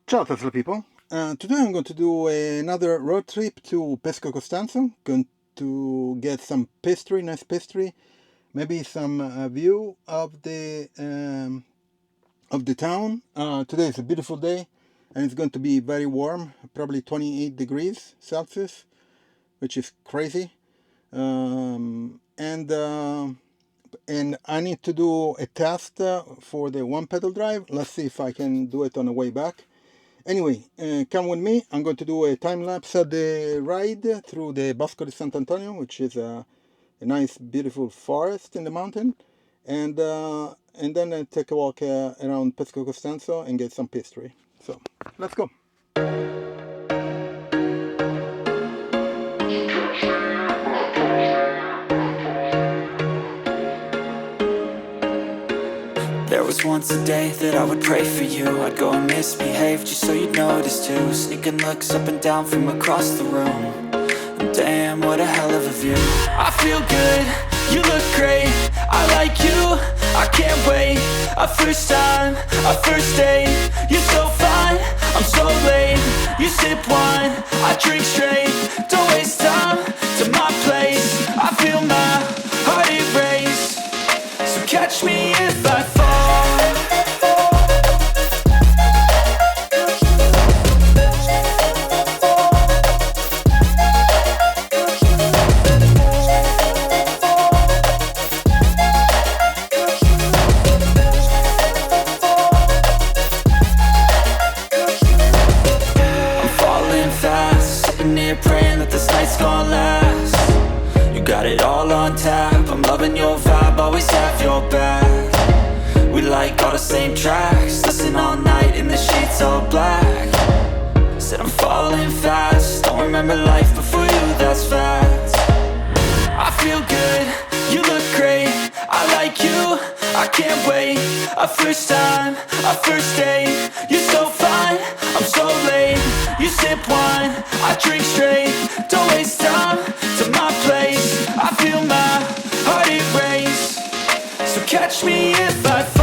Ciao Tesla people. Today I'm going to do another road trip to Pescocostanzo. Going to get some pastry, nice pastry, maybe some view of the town. Today is a beautiful day, and it's going to be very warm, probably 28 degrees Celsius, which is crazy. And I need to do a test for the one pedal drive. Let's see if I can do it on the way back. Anyway, come with me. I'm going to do a time-lapse of the ride through the Bosco di Sant'Antonio, which is a nice, beautiful forest in the mountain. And then I take a walk around Pescocostanzo and get some pastry. So, let's go. There was once a day that I would pray for you. I'd go and misbehave just so you'd notice too. Sneaking looks up and down from across the room. And damn, what a hell of a view. I feel good, you look great, I like you, I can't wait. A first time, a first date, you're so fine, I'm so late. You sip wine, I drink straight. Don't waste time to my place. I feel my heart erase. So catch me if I fall. Praying that this night's gonna last. You got it all on tap, I'm loving your vibe, always have your back. We like all the same tracks, listen all night in the sheets all black. Said I'm falling fast, don't remember life before you, that's fact. I feel good, you look great, I like you, I can't wait. A first time, a first date, you're so fine, I'm so late. You sip wine, I drink straight. Don't waste time to my place. I feel my heart erase. So catch me if I fall.